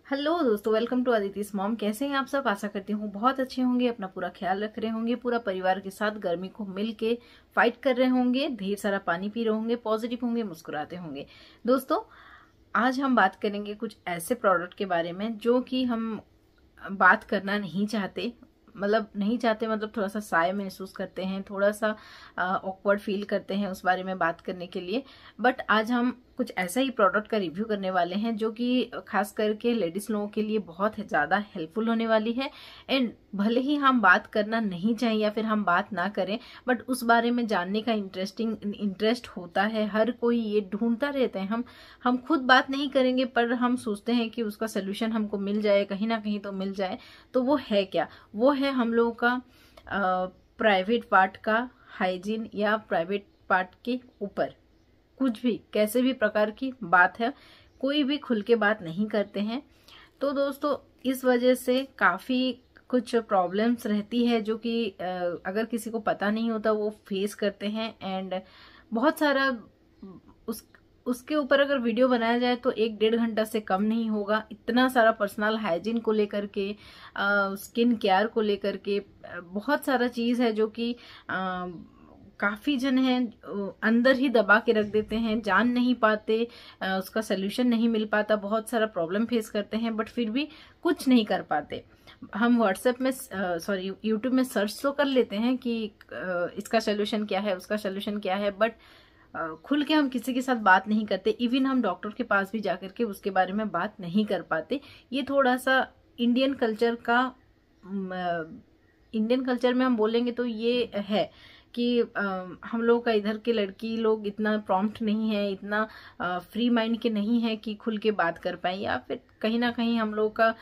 Hello दोस्तों, welcome to अदिति's mom. कैसे हैं आप सब? आशा करती हूँ बहुत अच्छे होंगे, अपना पूरा ख्याल रख रहे होंगे, पूरा परिवार के साथ गर्मी को मिल के फाइट कर रहे होंगे, ढेर सारा पानी पी रहे होंगे, पॉजिटिव होंगे, मुस्कुराते होंगे। दोस्तों, आज हम बात करेंगे कुछ ऐसे प्रोडक्ट के बारे में जो कि हम बात करना नहीं चाहते, मतलब थोड़ा सा साय महसूस करते हैं, थोड़ा सा ऑकवर्ड फील करते हैं उस बारे में बात करने के लिए। बट आज हम कुछ ऐसा ही प्रोडक्ट का रिव्यू करने वाले हैं जो कि खास करके लेडीज लोगों के लिए बहुत ज़्यादा हेल्पफुल होने वाली है। एंड भले ही हम बात करना नहीं चाहें या फिर हम बात ना करें, बट उस बारे में जानने का इंटरेस्ट होता है। हर कोई ये ढूंढता रहते हैं। हम खुद बात नहीं करेंगे पर हम सोचते हैं कि उसका सोल्यूशन हमको मिल जाए, कहीं ना कहीं तो मिल जाए। तो वो है क्या? वो है हम लोगों का प्राइवेट पार्ट का हाइजीन, या प्राइवेट पार्ट के ऊपर कुछ भी कैसे भी प्रकार की बात है, कोई भी खुल के बात नहीं करते हैं। तो दोस्तों, इस वजह से काफ़ी कुछ प्रॉब्लम्स रहती है जो कि अगर किसी को पता नहीं होता वो फेस करते हैं। एंड बहुत सारा उसके ऊपर अगर वीडियो बनाया जाए तो 1-1.5 घंटा से कम नहीं होगा। इतना सारा पर्सनल हाइजीन को लेकर के, स्किन केयर को लेकर के बहुत सारा चीज़ है जो कि काफ़ी जन हैं अंदर ही दबा के रख देते हैं, जान नहीं पाते, उसका सोल्यूशन नहीं मिल पाता, बहुत सारा प्रॉब्लम फेस करते हैं बट फिर भी कुछ नहीं कर पाते। हम व्हाट्सएप में यूट्यूब में सर्च तो कर लेते हैं कि इसका सोल्यूशन क्या है, उसका सोल्यूशन क्या है, बट खुल के हम किसी के साथ बात नहीं करते। इवन हम डॉक्टर के पास भी जाकर के उसके बारे में बात नहीं कर पाते। ये थोड़ा सा इंडियन कल्चर का, इंडियन कल्चर में हम बोलेंगे तो ये है कि हम लोग का इधर के लड़की लोग इतना प्रॉम्प्ट नहीं है, इतना फ्री माइंड के नहीं है कि खुल के बात कर पाए, या फिर कहीं ना कहीं हम लोग का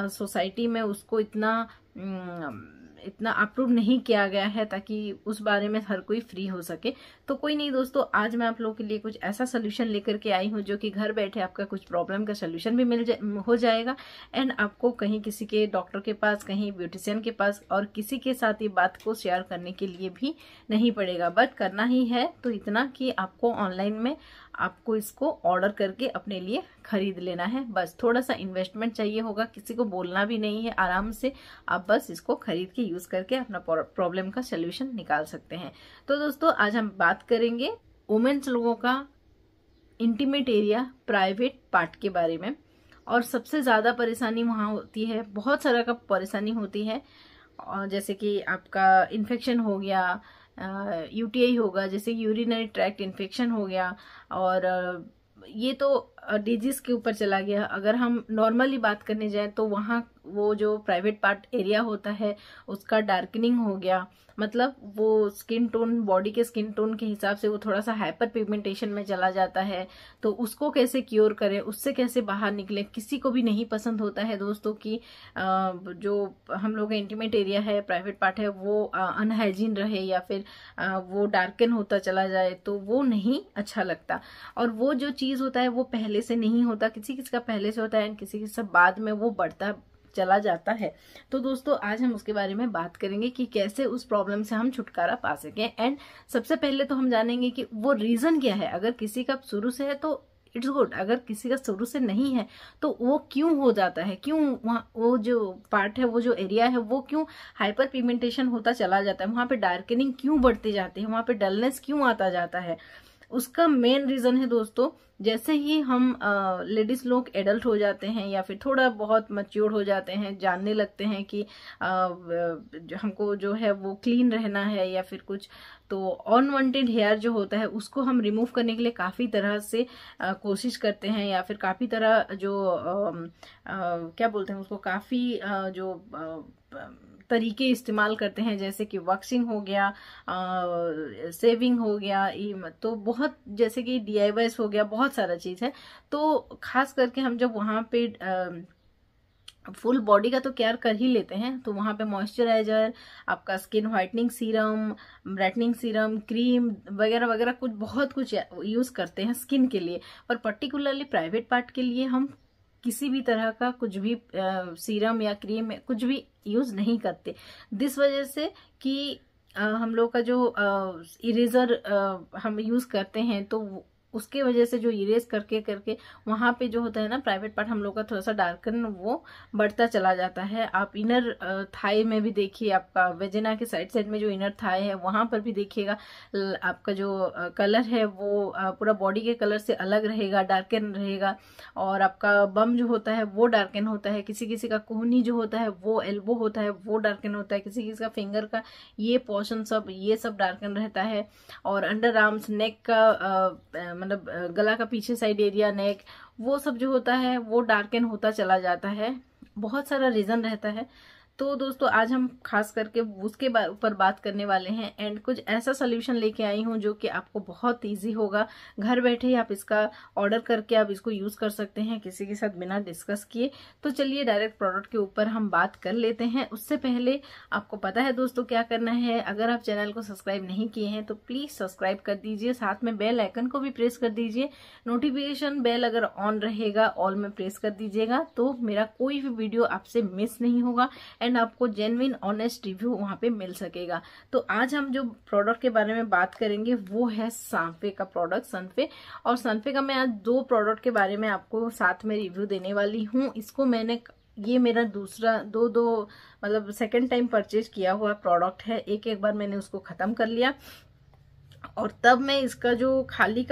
सोसाइटी में उसको इतना अप्रूव नहीं किया गया है ताकि उस बारे में हर कोई फ्री हो सके। तो कोई नहीं दोस्तों, आज मैं आप लोगों के लिए कुछ ऐसा सोल्यूशन लेकर के आई हूँ जो कि घर बैठे आपका कुछ प्रॉब्लम का सोल्यूशन भी हो जाएगा। एंड आपको कहीं किसी के डॉक्टर के पास, कहीं ब्यूटिशियन के पास और किसी के साथ ये बात को शेयर करने के लिए भी नहीं पड़ेगा। बट करना ही है तो इतना कि आपको ऑनलाइन में आपको इसको ऑर्डर करके अपने लिए खरीद लेना है। बस थोड़ा सा इन्वेस्टमेंट चाहिए होगा, किसी को बोलना भी नहीं है, आराम से आप बस इसको खरीद के यूज करके अपना प्रॉब्लम का सोल्यूशन निकाल सकते हैं। तो दोस्तों, आज हम बात करेंगे वुमेन्स लोगों का इंटीमेट एरिया, प्राइवेट पार्ट के बारे में। और सबसे ज्यादा परेशानी वहाँ होती है, बहुत सारा का परेशानी होती है, और जैसे कि आपका इन्फेक्शन हो गया, यूटीआई होगा, जैसे यूरिनरी ट्रैक्ट इन्फेक्शन हो गया, और ये तो डिजीज के ऊपर चला गया। अगर हम नॉर्मली बात करने जाए तो वहाँ वो जो प्राइवेट पार्ट एरिया होता है उसका डार्कनिंग हो गया, मतलब वो स्किन टोन, बॉडी के स्किन टोन के हिसाब से वो थोड़ा सा हाइपर पिगमेंटेशन में चला जाता है। तो उसको कैसे क्योर करें, उससे कैसे बाहर निकले, किसी को भी नहीं पसंद होता है दोस्तों कि जो हम लोग का इंटीमेट एरिया है, प्राइवेट पार्ट है, वो अनहाइजीन रहे या फिर वो डार्कन होता चला जाए, तो वो नहीं अच्छा लगता। और वो जो चीज होता है वो पहले से नहीं होता, किसी किसी का पहले से होता है एंड किसी किसी बाद में वो बढ़ता चला जाता है। तो दोस्तों, आज हम उसके बारे में बात करेंगे कि कैसे उस प्रॉब्लम से हम छुटकारा पा सकें। एंड सबसे पहले तो हम जानेंगे कि वो रीजन क्या है। अगर किसी का शुरू से है तो इट्स गुड, अगर किसी का शुरू से नहीं है तो वो क्यों हो जाता है, क्यों वहाँ वो जो पार्ट है, वो जो एरिया है, वो क्यों हाइपर पिगमेंटेशन होता चला जाता है, वहां पे डार्कनिंग क्यों बढ़ती जाती है, वहां पे डलनेस क्यों आता जाता है। उसका मेन रीजन है दोस्तों, जैसे ही हम लेडीज लोग एडल्ट हो जाते हैं या फिर थोड़ा बहुत मैच्योर हो जाते हैं, जानने लगते हैं कि हमको जो है वो क्लीन रहना है या फिर कुछ, तो अनवांटेड हेयर जो होता है उसको हम रिमूव करने के लिए काफ़ी तरह से कोशिश करते हैं, या फिर काफ़ी तरह जो क्या बोलते हैं उसको, काफ़ी जो तरीके इस्तेमाल करते हैं, जैसे कि वॉक्सिंग हो गया, सेविंग हो गया, तो बहुत जैसे कि DIYs हो गया, बहुत सारा चीज़ है। तो खास करके हम जब वहाँ पे फुल बॉडी का तो केयर कर ही लेते हैं, तो वहाँ पे मॉइस्चराइजर, आपका skin whitening serum, brightening serum, cream वगैरह वगैरह कुछ बहुत कुछ यूज़ करते हैं स्किन के लिए। और पर्टिकुलरली प्राइवेट पार्ट के लिए हम किसी भी तरह का कुछ भी सीरम या क्रीम कुछ भी यूज नहीं करते, जिस वजह से कि हम लोग का जो इरेजर हम यूज करते हैं तो उसके वजह से जो इरेज करके करके वहाँ पे जो होता है ना प्राइवेट पार्ट हम लोग का थोड़ा सा डार्कन वो बढ़ता चला जाता है। आप इनर थाई में भी देखिए, आपका वेजिना के साइड में जो इनर थाई है वहाँ पर भी देखिएगा आपका जो कलर है वो पूरा बॉडी के कलर से अलग रहेगा, डार्कन रहेगा। और आपका बम जो होता है वो डार्कन होता है, किसी किसी का कोहनी जो होता है वो एल्बो होता है वो डार्कन होता है, किसी किसी का फिंगर का ये पोर्शन सब ये सब डार्कन रहता है। और अंडर आर्म्स, नेक का मतलब गला का पीछे साइड एरिया, नेक, वो सब जो होता है वो डार्कन होता चला जाता है। बहुत सारा रीजन रहता है। तो दोस्तों आज हम खास करके उसके ऊपर बात करने वाले हैं एंड कुछ ऐसा सोल्यूशन लेके आई हूँ जो कि आपको बहुत इजी होगा। घर बैठे ही आप इसका ऑर्डर करके आप इसको यूज कर सकते हैं किसी के साथ बिना डिस्कस किए। तो चलिए डायरेक्ट प्रोडक्ट के ऊपर हम बात कर लेते हैं। उससे पहले आपको पता है दोस्तों क्या करना है। अगर आप चैनल को सब्सक्राइब नहीं किए हैं तो प्लीज सब्सक्राइब कर दीजिए, साथ में बेल आइकन को भी प्रेस कर दीजिए। नोटिफिकेशन बेल अगर ऑन रहेगा ऑल में प्रेस कर दीजिएगा तो मेरा कोई भी वीडियो आपसे मिस नहीं होगा एंड आपको जेन्युइन ऑनेस्ट रिव्यू वहां पे मिल सकेगा। तो आज हम जो प्रोडक्ट के बारे में बात करेंगे वो है सांफे का प्रोडक्ट, सनफे। और सनफे का मैं आज 2 प्रोडक्ट के बारे में आपको साथ में रिव्यू देने वाली हूँ। इसको मैंने ये मेरा दूसरा दो मतलब सेकंड टाइम परचेज किया हुआ प्रोडक्ट है। एक बार मैंने उसको खत्म कर लिया और तब मैं इसका जो खाली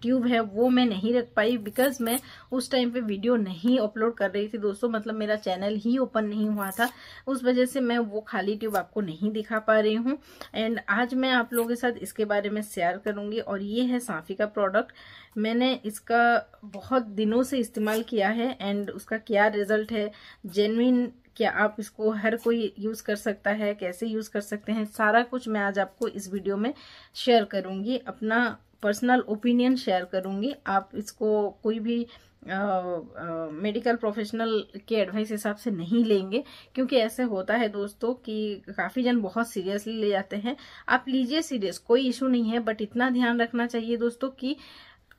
ट्यूब है वो मैं नहीं रख पाई बिकॉज मैं उस टाइम पे वीडियो नहीं अपलोड कर रही थी दोस्तों, मतलब मेरा चैनल ही ओपन नहीं हुआ था, उस वजह से मैं वो खाली ट्यूब आपको नहीं दिखा पा रही हूँ। एंड आज मैं आप लोगों के साथ इसके बारे में शेयर करूंगी। और ये है सांफी का प्रोडक्ट। मैंने इसका बहुत दिनों से इस्तेमाल किया है एंड उसका क्या रिजल्ट है, जेन्युइन क्या आप इसको हर कोई यूज कर सकता है, कैसे यूज कर सकते हैं, सारा कुछ मैं आज आपको इस वीडियो में शेयर करूंगी। अपना पर्सनल ओपिनियन शेयर करूंगी। आप इसको कोई भी मेडिकल प्रोफेशनल के एडवाइस हिसाब से नहीं लेंगे, क्योंकि ऐसे होता है दोस्तों कि काफी जन बहुत सीरियसली ले जाते हैं। आप लीजिए सीरियस, कोई इशू नहीं है, बट इतना ध्यान रखना चाहिए दोस्तों कि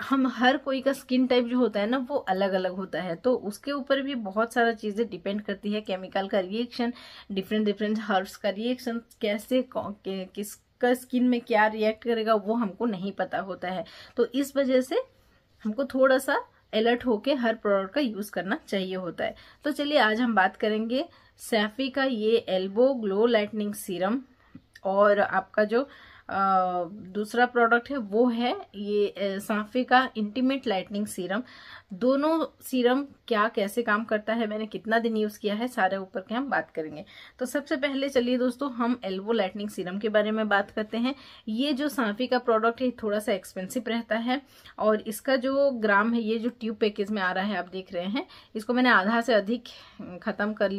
हम हर कोई का स्किन टाइप जो होता है ना वो अलग अलग होता है, तो उसके ऊपर भी बहुत सारा चीजें डिपेंड करती है। केमिकल का रिएक्शन, डिफरेंट हर्ब्स का रिएक्शन, कैसे किसका स्किन में क्या रिएक्ट करेगा वो हमको नहीं पता होता है। तो इस वजह से हमको थोड़ा सा अलर्ट होके हर प्रोडक्ट का यूज करना चाहिए होता है। तो चलिए आज हम बात करेंगे सैफी का ये एल्बो ग्लो लाइटनिंग सीरम। और आपका जो दूसरा प्रोडक्ट है वो है ये सांफे का इंटीमेट लाइटनिंग सीरम। दोनों सीरम क्या कैसे काम करता है, मैंने कितना दिन यूज किया है, सारे ऊपर के हम बात करेंगे। तो सबसे पहले चलिए दोस्तों हम एल्बो लाइटनिंग सीरम के बारे में बात करते हैं। ये जो सांफे का प्रोडक्ट है थोड़ा सा एक्सपेंसिव रहता है और इसका जो ग्राम है, ये जो ट्यूब पैकेज में आ रहा है आप देख रहे हैं, इसको मैंने आधा से अधिक खत्म कर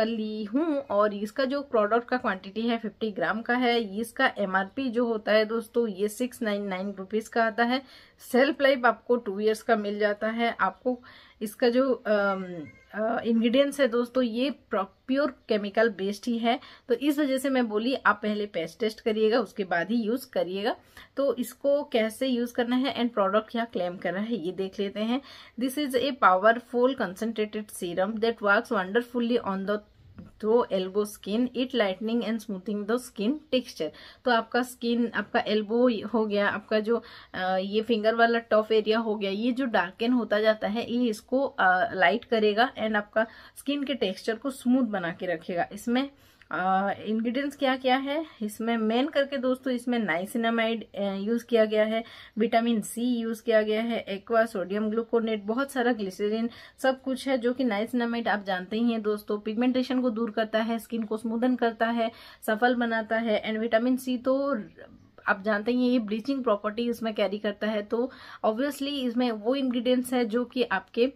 ली हूँ। और इसका जो प्रोडक्ट का क्वांटिटी है 50 ग्राम का है। इसका MRP जो होता है दोस्तों ये 699 रुपीज का आता है। सेल्फ लाइफ आपको 2 इयर्स का मिल जाता है। आपको इसका जो इंग्रेडिएंट्स है दोस्तों ये प्योर केमिकल बेस्ड ही है, तो इस वजह से मैं बोली आप पहले पेस्ट टेस्ट करिएगा उसके बाद ही यूज करिएगा। तो इसको कैसे यूज करना है एंड प्रोडक्ट क्या क्लेम कर रहा है ये देख लेते हैं। This is a powerful concentrated serum that works wonderfully on the throat elbow skin, it lightening and smoothing the skin texture. तो आपका स्किन, आपका एल्बो हो गया, आपका जो ये फिंगर वाला टॉप एरिया हो गया, ये जो डार्कन होता जाता है ये इसको लाइट करेगा एंड आपका स्किन के टेक्सचर को स्मूथ बना के रखेगा। इसमें इंग्रेडिएंट्स क्या क्या है, इसमें मेन करके दोस्तों इसमें नाइसिनामाइड यूज किया गया है, विटामिन C यूज किया गया है, एक्वा, सोडियम ग्लूकोनेट, बहुत सारा ग्लिसरीन, सब कुछ है। जो कि नाइसिनामाइड आप जानते ही हैं दोस्तों पिगमेंटेशन को दूर करता है, स्किन को स्मूदन करता है, सफल बनाता है। एंड विटामिन C तो आप जानते ही ये ब्लीचिंग प्रॉपर्टी इसमें कैरी करता है। तो ऑब्वियसली इसमें वो इंग्रेडिएंट्स है जो कि आपके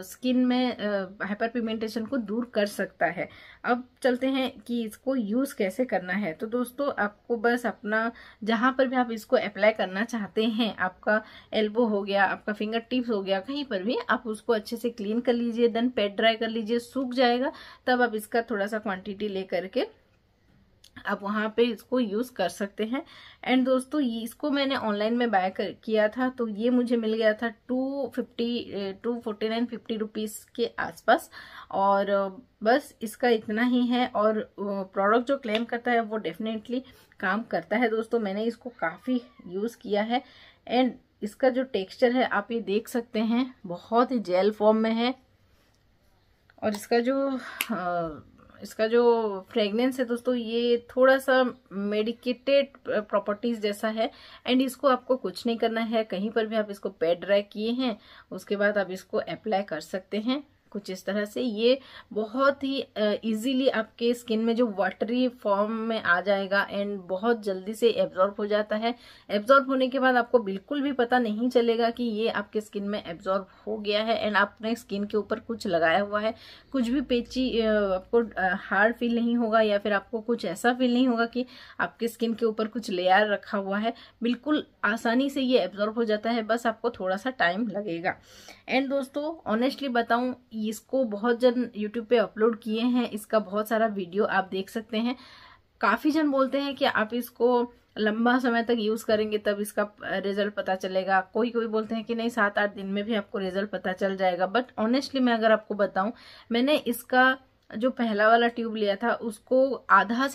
स्किन में हाइपर पिगमेंटेशन को दूर कर सकता है। अब चलते हैं कि इसको यूज कैसे करना है। तो दोस्तों आपको बस अपना जहां पर भी आप इसको अप्लाई करना चाहते हैं, आपका एल्बो हो गया, आपका फिंगर टिप्स हो गया, कहीं पर भी आप उसको अच्छे से क्लीन कर लीजिए, देन पेट ड्राई कर लीजिए, सूख जाएगा तब आप इसका थोड़ा सा क्वांटिटी ले करके आप वहां पे इसको यूज कर सकते हैं। एंड दोस्तों इसको मैंने ऑनलाइन में बाय किया था तो ये मुझे मिल गया था 249-50 रुपीज के आसपास। और बस इसका इतना ही है। और प्रोडक्ट जो क्लेम करता है वो डेफिनेटली काम करता है दोस्तों। मैंने इसको काफी यूज किया है एंड इसका जो टेक्सचर है आप ये देख सकते हैं, बहुत ही जेल फॉर्म में है। और इसका जो फ्रेगनेंस है दोस्तों, ये थोड़ा सा मेडिकेटेड प्रॉपर्टीज जैसा है। एंड इसको आपको कुछ नहीं करना है, कहीं पर भी आप इसको पैड ड्राई किए हैं उसके बाद आप इसको अप्लाई कर सकते हैं कुछ इस तरह से। ये बहुत ही इजीली आपके स्किन में जो वाटरी फॉर्म में आ जाएगा एंड बहुत जल्दी से एब्जॉर्ब हो जाता है। एब्जॉर्ब होने के बाद आपको बिल्कुल भी पता नहीं चलेगा कि ये आपके स्किन में एब्जॉर्ब हो गया है एंड आपने स्किन के ऊपर कुछ लगाया हुआ है। कुछ भी पेची आपको हार्ड फील नहीं होगा या फिर आपको कुछ ऐसा फील नहीं होगा कि आपके स्किन के ऊपर कुछ लेयर रखा हुआ है। बिल्कुल आसानी से ये एब्जॉर्ब हो जाता है, बस आपको थोड़ा सा टाइम लगेगा। एंड दोस्तों ऑनेस्टली बताऊं, इसको बहुत जन यूट्यूब पे अपलोड किए हैं, इसका बहुत सारा वीडियो आप देख सकते हैं। काफी जन बोलते हैं कि आप इसको लंबा समय तक यूज करेंगे तब इसका रिजल्ट पता चलेगा। कोई कोई बोलते हैं कि नहीं 7-8 दिन में भी आपको रिजल्ट पता चल जाएगा। बट ऑनेस्टली मैं अगर आपको बताऊं, मैंने इसका जो पहला वाला ट्यूब लिया था उसको आधा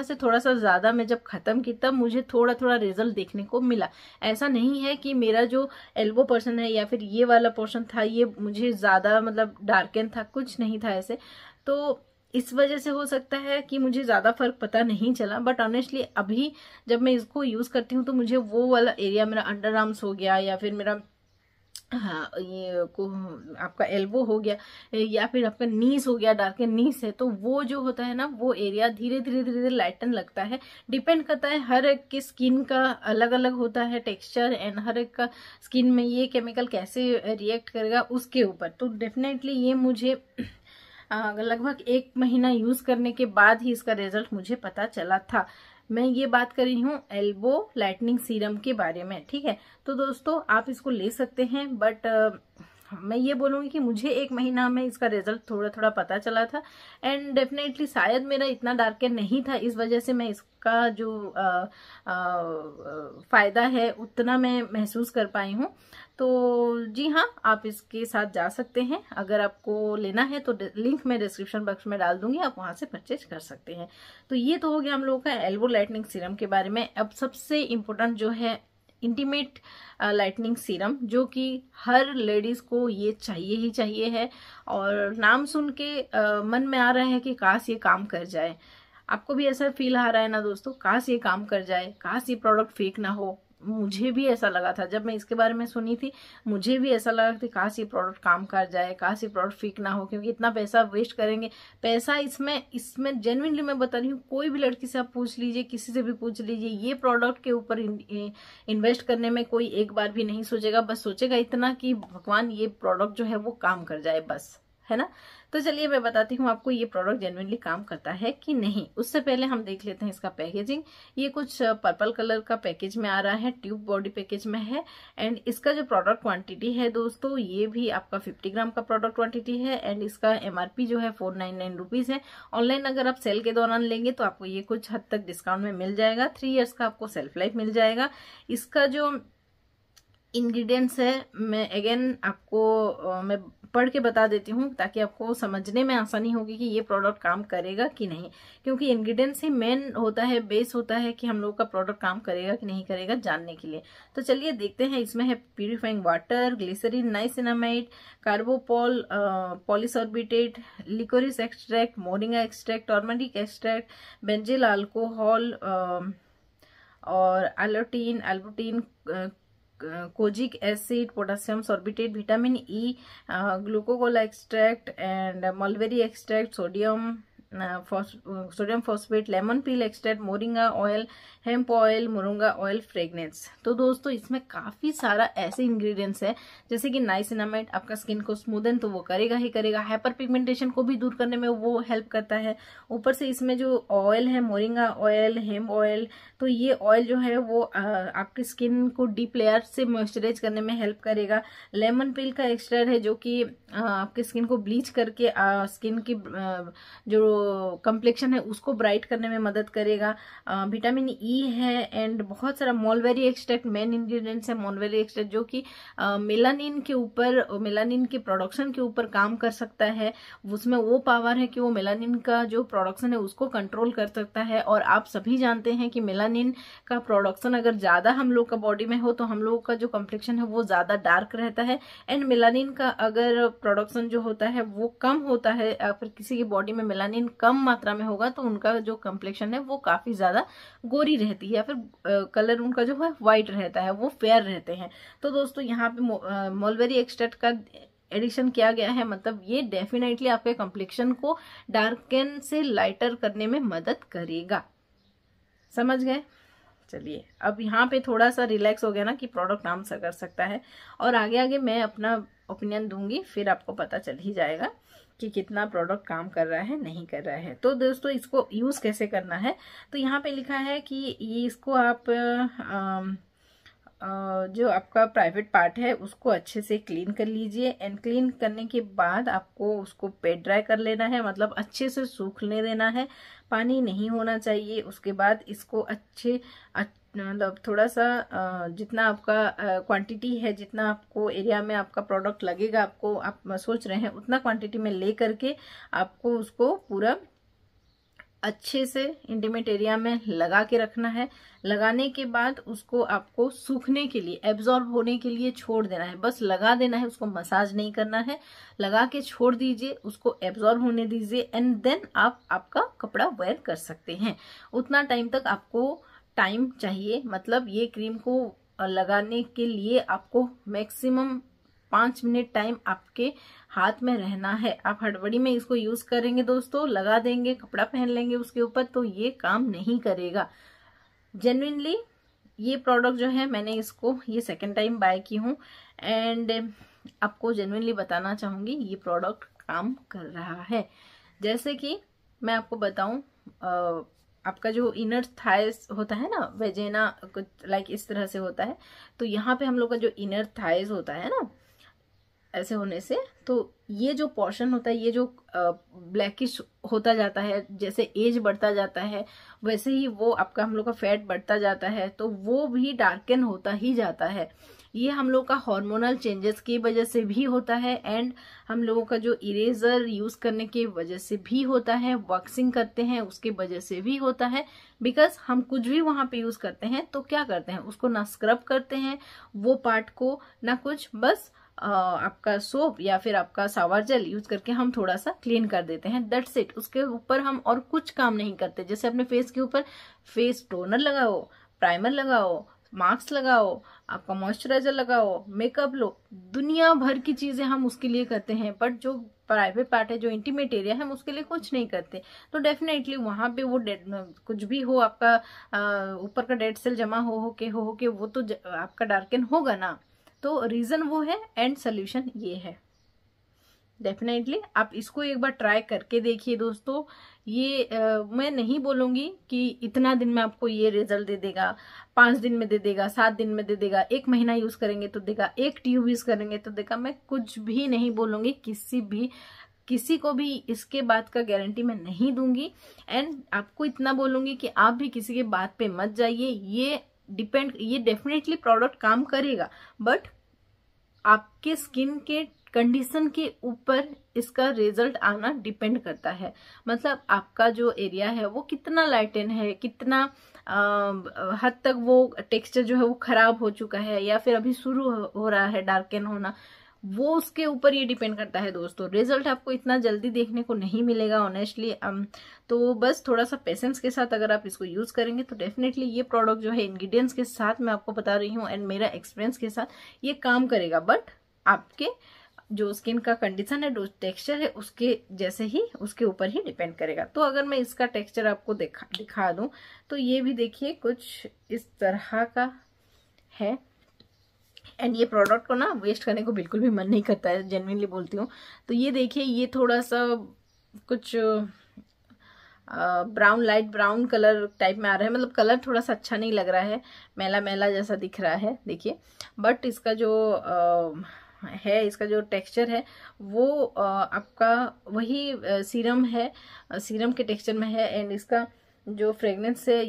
से थोड़ा सा ज्यादा मैं जब खत्म की तब मुझे थोड़ा थोड़ा रिजल्ट देखने को मिला। ऐसा नहीं है कि मेरा जो एल्बो पोर्शन है या फिर ये वाला पोर्शन था ये मुझे ज्यादा मतलब डार्कन था, कुछ नहीं था ऐसे। तो इस वजह से हो सकता है कि मुझे ज्यादा फर्क पता नहीं चला। बट ऑनेस्टली अभी जब मैं इसको यूज करती हूँ तो मुझे वो वाला एरिया, मेरा अंडर आर्म्स हो गया या फिर मेरा ये को आपका एल्बो हो गया या फिर आपका नीस हो गया, डार्कन नीस है, तो वो जो होता है ना वो एरिया धीरे धीरे लाइटन लगता है। डिपेंड करता है, हर एक की स्किन का अलग अलग होता है टेक्सचर एंड हर एक का स्किन में ये केमिकल कैसे रिएक्ट करेगा उसके ऊपर। तो डेफिनेटली ये मुझे लगभग 1 महीना यूज करने के बाद ही इसका रिजल्ट मुझे पता चला था। मैं ये बात कर रही हूँ एल्बो लाइटनिंग सीरम के बारे में, ठीक है। तो दोस्तों आप इसको ले सकते हैं, बट मैं ये बोलूंगी कि मुझे 1 महीना में इसका रिजल्ट थोड़ा थोड़ा पता चला था। एंड डेफिनेटली शायद मेरा इतना डार्कन नहीं था, इस वजह से मैं इसका जो फायदा है उतना मैं महसूस कर पाई हूँ। तो जी हाँ, आप इसके साथ जा सकते हैं। अगर आपको लेना है तो लिंक मैं डिस्क्रिप्शन बॉक्स में डाल दूंगी, आप वहां से परचेज कर सकते हैं। तो ये तो हो गया हम लोगों का एल्बो लाइटनिंग सीरम के बारे में। अब सबसे इम्पोर्टेंट जो है इंटीमेट लाइटनिंग सीरम, जो कि हर लेडीज को ये चाहिए ही चाहिए है। और नाम सुन के मन में आ रहा है कि काश ये काम कर जाए। आपको भी ऐसा फील आ रहा है ना दोस्तों, काश ये काम कर जाए, काश ये प्रोडक्ट फेक ना हो। मुझे भी ऐसा लगा था जब मैं इसके बारे में सुनी थी, मुझे भी ऐसा लगा कि काश ये प्रोडक्ट काम कर जाए, काश ये प्रोडक्ट फेक ना हो, क्योंकि इतना पैसा वेस्ट करेंगे। पैसा इसमें जेन्युइनली मैं बता रही हूँ, कोई भी लड़की से आप पूछ लीजिए, किसी से भी पूछ लीजिए, ये प्रोडक्ट के ऊपर इन्वेस्ट करने में कोई एक बार भी नहीं सोचेगा। बस सोचेगा इतना कि भगवान ये प्रोडक्ट जो है वो काम कर जाए, बस, है ना। तो चलिए मैं बताती हूँ आपको ये प्रोडक्ट जेन्युइनली काम करता है कि नहीं। उससे पहले हम देख लेते हैं इसका पैकेजिंग। ये कुछ पर्पल कलर का पैकेज में आ रहा है, ट्यूब बॉडी पैकेज में है। एंड इसका जो प्रोडक्ट क्वांटिटी है दोस्तों, ये भी आपका 50 ग्राम का प्रोडक्ट क्वांटिटी है। एंड इसका MRP जो है 499 रुपीज है। ऑनलाइन अगर आप सेल के दौरान लेंगे तो आपको ये कुछ हद तक डिस्काउंट में मिल जाएगा। 3 इयर्स का आपको सेल्फ लाइफ मिल जाएगा। इसका जो इंग्रेडिएंट्स है मैं अगेन आपको मैं पढ़ के बता देती हूँ ताकि आपको समझने में आसानी होगी कि ये प्रोडक्ट काम करेगा कि नहीं, क्योंकि इंग्रेडिएंट्स ही मेन होता है, बेस होता है कि हम लोग का प्रोडक्ट काम करेगा कि नहीं करेगा जानने के लिए। तो चलिए देखते हैं। इसमें है purifying water, glycerin, niacinamide, carbopol, polysorbate, licorice extract, moringa extract, turmeric extract, benzyl alcohol और arbutin, kojic acid, potassium sorbate, vitamin E, ग्लूकोकोला extract and mulberry extract, sodium phosphate, lemon peel extract, moringa oil, hemp oil, moringa oil, fragrance. तो दोस्तों इसमें काफी सारा ऐसे ingredients है जैसे कि नाइसिनामाइड आपका स्किन को स्मूदन तो वो करेगा ही करेगा, हाइपर पिगमेंटेशन को भी दूर करने में वो हेल्प करता है। ऊपर से इसमें जो ऑयल है, मोरिंगा ऑयल, हेम्प ऑयल, तो ये ऑयल जो है वो आपकी स्किन को डीप लेयर से मॉइस्चराइज करने में हेल्प करेगा। लेमन पील का एक्सट्रैक्ट है जो कि आपके स्किन को ब्लीच करके स्किन की जो कम्प्लेक्शन है उसको ब्राइट करने में मदद करेगा। विटामिन ई है एंड बहुत सारा मोलवेरी एक्सट्रैक्ट मेन इंग्रेडिएंट्स है। मोलवेरी एक्सट्रैक्ट जो कि मेलानिन के ऊपर, मेलानिन के प्रोडक्शन के ऊपर काम कर सकता है। उसमें वो पावर है कि वो मेलानिन का जो प्रोडक्शन है उसको कंट्रोल कर सकता है। और आप सभी जानते हैं कि मेलानिन का प्रोडक्शन अगर ज्यादा हम लोग का बॉडी में हो तो हम लोग का जो कम्प्लेक्शन है वो ज्यादा डार्क रहता है। एंड मेलानिन का अगर प्रोडक्शन जो होता है वो कम होता है, फिर किसी की बॉडी में मेलानिन कम मात्रा में होगा तो उनका जो कम्प्लेक्शन है वो काफी ज्यादा गोरी रहती है, या फिर कलर उनका जो है व्हाइट रहता है, वो फेयर रहते हैं। तो दोस्तों यहाँ पे मोलवेरी एक्सट्रैक्ट का एडिशन किया गया है, मतलब ये डेफिनेटली आपके कम्प्लेक्शन को डार्कन से लाइटर करने में मदद करेगा। समझ गए? चलिए अब यहाँ पे थोड़ा सा रिलैक्स हो गया ना कि प्रोडक्ट काम से कर सकता है, और आगे आगे मैं अपना ओपिनियन दूंगी, फिर आपको पता चल ही जाएगा कि कितना प्रोडक्ट काम कर रहा है नहीं कर रहा है। तो दोस्तों इसको यूज कैसे करना है, तो यहाँ पे लिखा है कि ये इसको आप जो आपका प्राइवेट पार्ट है उसको अच्छे से क्लीन कर लीजिए। एंड क्लीन करने के बाद आपको उसको पेट ड्राई कर लेना है, मतलब अच्छे से सूखने देना है, पानी नहीं होना चाहिए। उसके बाद इसको अच्छे मतलब थोड़ा सा जितना आपका क्वांटिटी है, जितना आपको एरिया में आपका प्रोडक्ट लगेगा, आपको आप सोच रहे हैं उतना क्वांटिटी में ले करके आपको उसको पूरा अच्छे से इंटीमेट एरिया में लगा के रखना है। लगाने के बाद उसको आपको सूखने के लिए, एब्जॉर्ब होने के लिए छोड़ देना है। बस लगा देना है, उसको मसाज नहीं करना है, लगा के छोड़ दीजिए, उसको एब्जॉर्ब होने दीजिए एंड देन आप आपका कपड़ा वेयर कर सकते हैं। उतना टाइम तक आपको टाइम चाहिए, मतलब ये क्रीम को लगाने के लिए आपको मैक्सिमम 5 मिनट टाइम आपके हाथ में रहना है। आप हड़बड़ी में इसको यूज करेंगे दोस्तों, लगा देंगे, कपड़ा पहन लेंगे उसके ऊपर, तो ये काम नहीं करेगा। जेन्युइनली ये प्रोडक्ट जो है मैंने इसको ये सेकंड टाइम बाय की हूँ एंड आपको जेन्युइनली बताना चाहूंगी ये प्रोडक्ट काम कर रहा है। जैसे कि मैं आपको बताऊं, आपका जो इनर थाइस होता है ना, वेजेना कुछ लाइक इस तरह से होता है, तो यहाँ पे हम लोग का जो इनर थाइस होता है ना, ऐसे होने से, तो ये जो पोर्शन होता है ये जो ब्लैकिश होता जाता है, जैसे एज बढ़ता जाता है वैसे ही वो आपका हम लोग का फैट बढ़ता जाता है, तो वो भी डार्कन होता ही जाता है। ये हम लोग का हार्मोनल चेंजेस की वजह से भी होता है एंड हम लोगों का जो इरेजर यूज करने की वजह से भी होता है, वॉक्सिंग करते हैं उसके वजह से भी होता है। बिकॉज हम कुछ भी वहां पे यूज करते हैं तो क्या करते हैं, उसको ना स्क्रब करते हैं वो पार्ट को, ना कुछ, बस आपका सोप या फिर आपका सावर जेल यूज करके हम थोड़ा सा क्लीन कर देते हैं, दैट्स इट। उसके ऊपर हम और कुछ काम नहीं करते। जैसे अपने फेस के ऊपर फेस टोनर लगाओ, प्राइमर लगाओ, मास्क लगाओ, आपका मॉइस्चराइजर लगाओ, मेकअप लो, दुनिया भर की चीजें हम उसके लिए करते हैं, बट जो प्राइवेट पार्ट है, जो इंटीमेट एरिया है, हम उसके लिए कुछ नहीं करते। तो डेफिनेटली वहां पे वो कुछ भी हो, आपका ऊपर का डेड सेल जमा हो के वो तो आपका डार्कन होगा ना। तो रीजन वो है एंड सोल्यूशन ये है। डेफिनेटली आप इसको एक बार ट्राई करके देखिए दोस्तों। ये मैं नहीं बोलूंगी कि इतना दिन में आपको ये रिजल्ट दे देगा, 5 दिन में दे देगा, 7 दिन में दे देगा, 1 महीना यूज करेंगे तो देगा, 1 ट्यूब यूज करेंगे तो देगा। मैं कुछ भी नहीं बोलूंगी, किसी को भी इसके बात का गारंटी मैं नहीं दूंगी। एंड आपको इतना बोलूंगी कि आप भी किसी के बात पे मत जाइए। ये डेफिनेटली प्रोडक्ट काम करेगा, बट आपके स्किन के कंडीशन के ऊपर इसका रिजल्ट आना डिपेंड करता है। मतलब आपका जो एरिया है वो कितना लाइटन है, कितना हद तक वो टेक्सचर जो है वो खराब हो चुका है या फिर अभी शुरू हो रहा है डार्कन होना, वो उसके ऊपर ये डिपेंड करता है दोस्तों। रिजल्ट आपको इतना जल्दी देखने को नहीं मिलेगा ऑनेस्टली। तो बस थोड़ा सा पेशेंस के साथ अगर आप इसको यूज करेंगे तो डेफिनेटली ये प्रोडक्ट जो है इंग्रेडिएंट्स के साथ मैं आपको बता रही हूँ एंड मेरा एक्सपीरियंस के साथ ये काम करेगा। बट आपके जो स्किन का कंडीशन है, जो टेक्सचर है, उसके जैसे ही उसके ऊपर ही डिपेंड करेगा। तो अगर मैं इसका टेक्सचर आपको दिखा दूं तो ये भी देखिए कुछ इस तरह का है। एंड ये प्रोडक्ट को ना वेस्ट करने को बिल्कुल भी मन नहीं करता है, जेन्युइनली बोलती हूँ। तो ये देखिए, ये थोड़ा सा कुछ brown, light brown colour type में आ रहा है, मतलब कलर थोड़ा सा अच्छा नहीं लग रहा है, मैला मैला जैसा दिख रहा है देखिए। बट इसका जो है, इसका जो टेक्सचर है वो आपका वही सीरम है, सीरम के टेक्सचर में है। एंड इसका जो फ्रेगनेंस है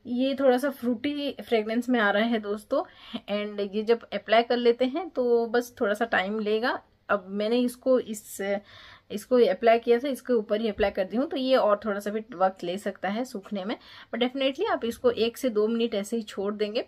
ये थोड़ा सा फ्रूटी फ्रेगनेंस में आ रहा है दोस्तों। एंड ये जब अप्लाई कर लेते हैं तो बस थोड़ा सा टाइम लेगा। अब मैंने इसको अप्लाई किया था, इसके ऊपर ही अप्लाई कर दी हूँ, तो ये और थोड़ा सा भी वक्त ले सकता है सूखने में। बट डेफिनेटली आप इसको 1 से 2 मिनट ऐसे ही छोड़ देंगे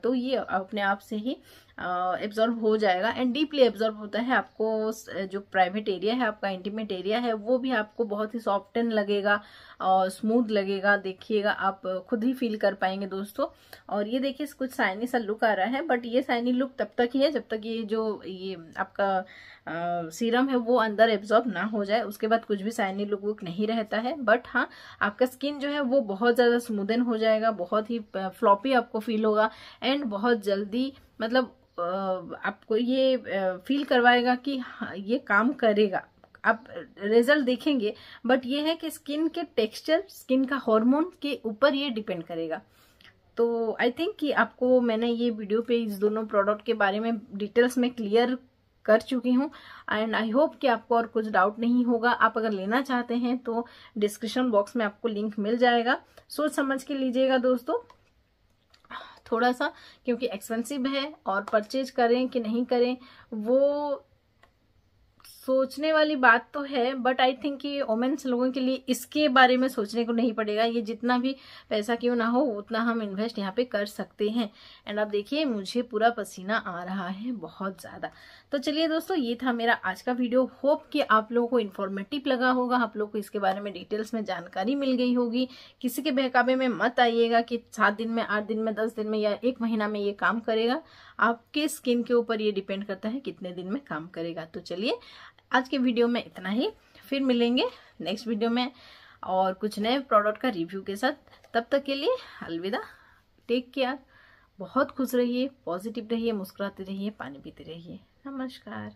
तो ये अपने आप से ही एब्जॉर्ब हो जाएगा। एंड डीपली एब्जॉर्ब होता है। आपको जो प्राइवेट एरिया है, आपका इंटीमेट एरिया है, वो भी आपको बहुत ही सॉफ्टन लगेगा और स्मूथ लगेगा। देखिएगा, आप खुद ही फील कर पाएंगे दोस्तों। और ये देखिए कुछ शाइनी सा लुक आ रहा है, बट ये शाइनी लुक तब तक ही है जब तक ये आपका सीरम है वो अंदर एब्जॉर्ब ना हो जाए। उसके बाद कुछ भी शाइनी लुक नहीं रहता है। बट हाँ, आपका स्किन जो है वो बहुत ज्यादा स्मूदन हो जाएगा, बहुत ही फ्लॉपी आपको फील होगा। एंड बहुत जल्दी मतलब आपको ये फील करवाएगा कि हाँ, ये काम करेगा। आप रिजल्ट देखेंगे, बट ये है कि स्किन के टेक्सचर, स्किन का हार्मोन के ऊपर ये डिपेंड करेगा। तो आई थिंक कि आपको मैंने ये वीडियो पे इस दोनों प्रोडक्ट के बारे में डिटेल्स में क्लियर कर चुकी हूँ। एंड आई होप कि आपको और कुछ डाउट नहीं होगा। आप अगर लेना चाहते हैं तो डिस्क्रिप्शन बॉक्स में आपको लिंक मिल जाएगा। सोच समझ के लीजिएगा दोस्तों थोड़ा सा, क्योंकि एक्सपेंसिव है और परचेज करें कि नहीं करें वो सोचने वाली बात तो है। बट आई थिंक कि वोमेन्स लोगों के लिए इसके बारे में सोचने को नहीं पड़ेगा। ये जितना भी पैसा क्यों ना हो उतना हम इन्वेस्ट यहाँ पे कर सकते हैं। एंड अब देखिए मुझे पूरा पसीना आ रहा है बहुत ज़्यादा। तो चलिए दोस्तों, ये था मेरा आज का वीडियो। होप कि आप लोगों को इन्फॉर्मेटिव लगा होगा, आप लोगों को इसके बारे में डिटेल्स में जानकारी मिल गई होगी। किसी के बहकावे में मत आइएगा कि 7 दिन में, 8 दिन में, 10 दिन में या 1 महीना में ये काम करेगा। आपके स्किन के ऊपर ये डिपेंड करता है कितने दिन में काम करेगा। तो चलिए आज के वीडियो में इतना ही, फिर मिलेंगे नेक्स्ट वीडियो में और कुछ नए प्रोडक्ट का रिव्यू के साथ। तब तक के लिए अलविदा, टेक केयर, बहुत खुश रहिए, पॉजिटिव रहिए, मुस्कुराते रहिए, पानी पीते रहिए। नमस्कार।